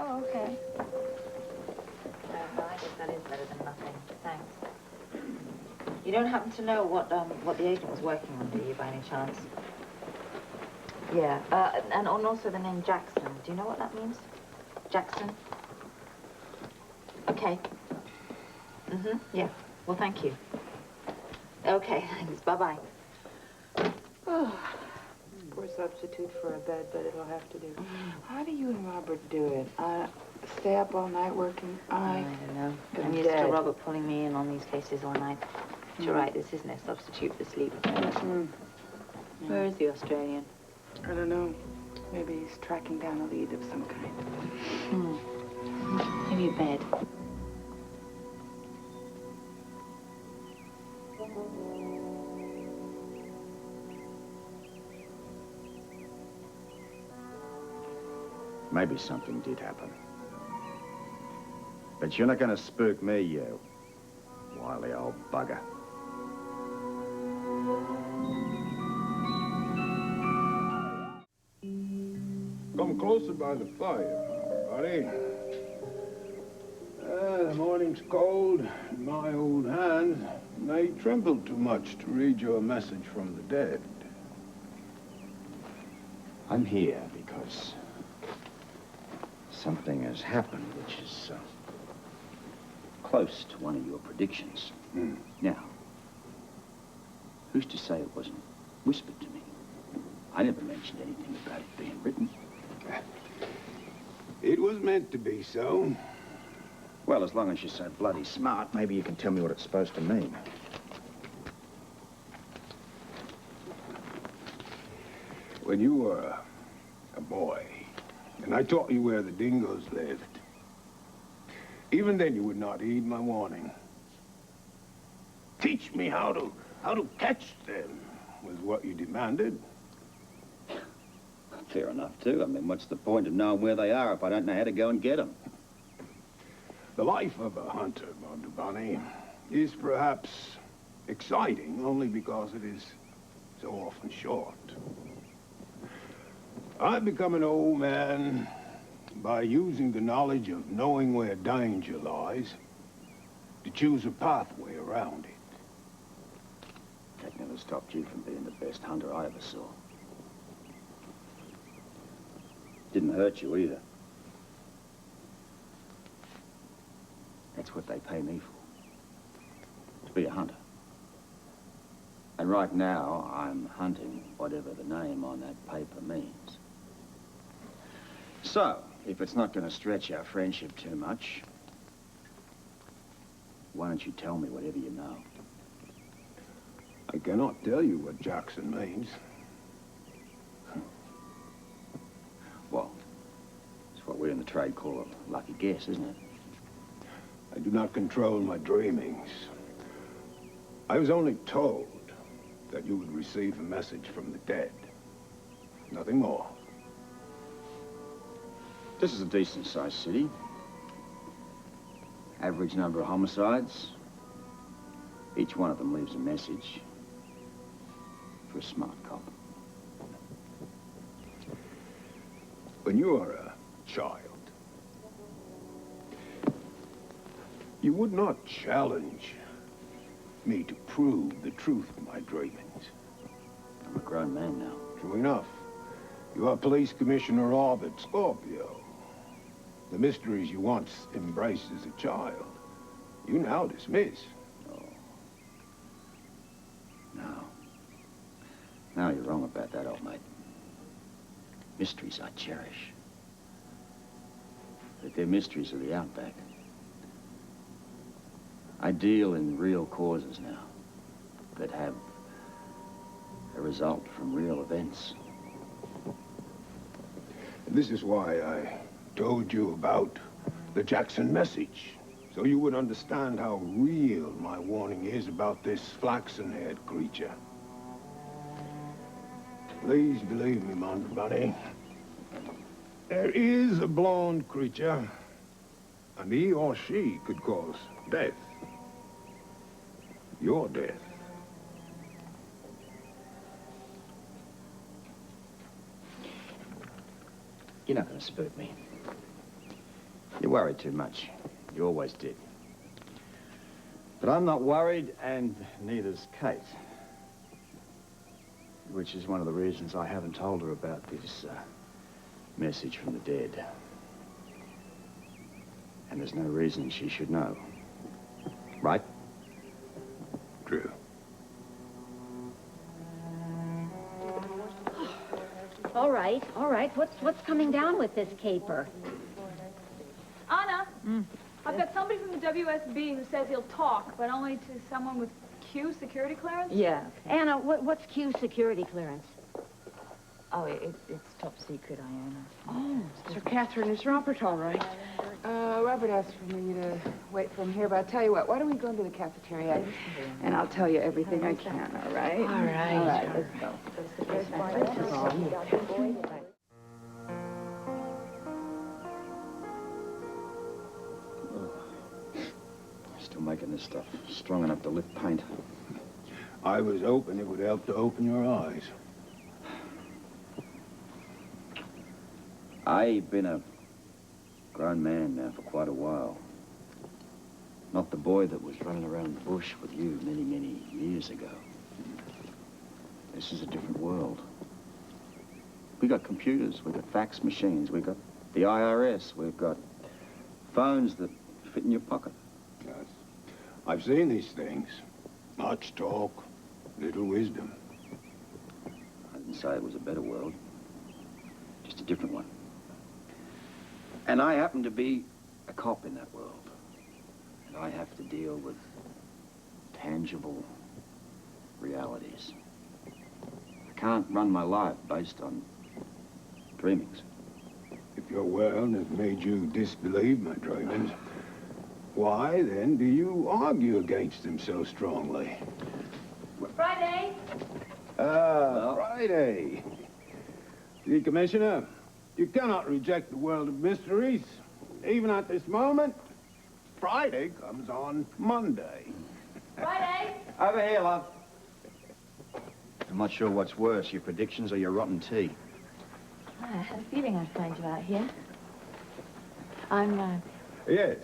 Oh, okay. Well, I guess that is better than nothing. Thanks. You don't happen to know what the agent was working on, do you, by any chance? Yeah, and also the name Jackson. Do you know what that means? Jackson? Okay. Mm-hmm, yeah. Well, thank you. Okay, thanks. Bye-bye. Oh, poor substitute for a bed, but it'll have to do. How do you and Robert do it? Stay up all night working? I don't know. I'm used to Robert pulling me in on these cases all night. But you're right, this is no substitute for sleep. Mm. Where is the Australian? I don't know. Maybe he's tracking down a lead of some kind. Maybe a bed. Maybe something did happen. But you're not going to spook me, you wily old bugger. Come closer by the fire, buddy. The morning's cold, and my old hands, they tremble too much to read your message from the dead. I'm here because something has happened which is close to one of your predictions. Now, who's to say it wasn't whispered to me? I never mentioned anything about it being written. It was meant to be so. Well, as long as you're so bloody smart, maybe you can tell me what it's supposed to mean. When you were a boy, and I taught you where the dingoes lived, even then you would not heed my warning. Teach me how to catch them was what you demanded. Fair enough, too. I mean, what's the point of knowing where they are if I don't know how to go and get them? The life of a hunter, Bunny, is perhaps exciting only because it is so often short. I've become an old man by using the knowledge of knowing where danger lies to choose a pathway around it. That never stopped you from being the best hunter I ever saw. Didn't hurt you either. That's what they pay me for. To be a hunter. And right now, I'm hunting whatever the name on that paper means. So, if it's not going to stretch our friendship too much, why don't you tell me whatever you know? I cannot tell you what Jackson means. Well, it's what we in the trade call a lucky guess, isn't it? I do not control my dreamings. I was only told that you would receive a message from the dead. Nothing more. This is a decent-sized city. Average number of homicides. Each one of them leaves a message for a smart cop. When you are a child, you would not challenge me to prove the truth of my dreamings. I'm a grown man now. True enough. You are Police Commissioner Robert Scorpio. The mysteries you once embraced as a child, you now dismiss. Oh. No, you're wrong about that, old mate. Mysteries I cherish. But they're mysteries of the outback. I deal in real causes now that have a result from real events. This is why I told you about the Jackson message, so you would understand how real my warning is about this flaxen-haired creature. Please believe me, Bunny. There is a blonde creature, and he or she could cause death. Your death. You're not going to spook me. You worry too much. You always did. But I'm not worried, and neither's Kate. Which is one of the reasons I haven't told her about this message from the dead. And there's no reason she should know. Right? True. All right, all right. What's coming down with this caper? Anna, I've got somebody from the WSB who says he'll talk, but only to someone with Q security clearance. Yeah. Anna, what's Q security clearance? Oh, it's top secret, Iona. Oh, Sir Catherine, is Robert all right? Robert asked for me to wait for him here, but I'll tell you what, why don't we go into the cafeteria, and I'll tell you everything I can, all right? All right. All right, let's go. Still making this stuff strong enough to lift paint. I was hoping it would help to open your eyes. I've been a grown man now for quite a while. Not the boy that was running around the bush with you many, many years ago. This is a different world. We got computers, we got fax machines, we got the IRS, we've got phones that fit in your pocket. Yes. I've seen these things. Much talk, little wisdom. I didn't say it was a better world, just a different one. And I happen to be a cop in that world. And I have to deal with tangible realities. I can't run my life based on dreamings. If your world has made you disbelieve my dreamings, why then do you argue against them so strongly? Friday. Friday. The Commissioner, you cannot reject the world of mysteries. Even at this moment, Friday comes on Monday. Friday. Over here, love. I'm not sure what's worse, your predictions or your rotten tea. I had a feeling I'd find you out here. Yes.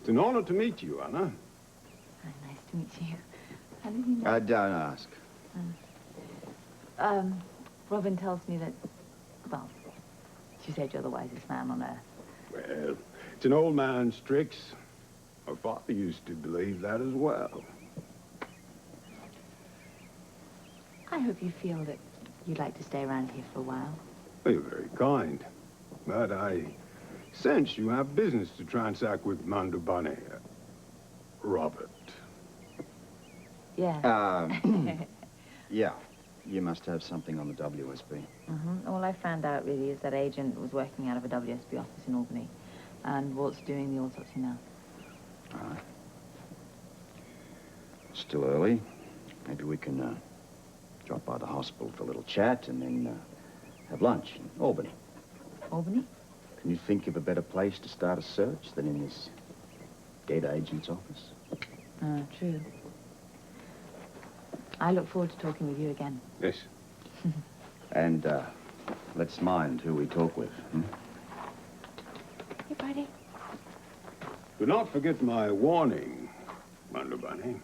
It's an honor to meet you, Anna. Nice to meet you. How did you know? I don't ask. Robin tells me that, well, she said you're the wisest man on earth. Well, it's an old man's tricks. My father used to believe that as well. I hope you feel that you'd like to stay around here for a while. You're very kind. But I sense you have business to transact with Mandubane. Robert. Yeah. Yeah. You must have something on the WSB. All I found out, really, is that agent was working out of a WSB office in Albany. And Walt's doing the autopsy now. All right. Still early. Maybe we can drop by the hospital for a little chat and then have lunch in Albany. Albany? Can you think of a better place to start a search than in this dead agent's office? True. I look forward to talking with you again. Yes. And let's mind who we talk with. Hey, Friday. Do not forget my warning, Mandubane.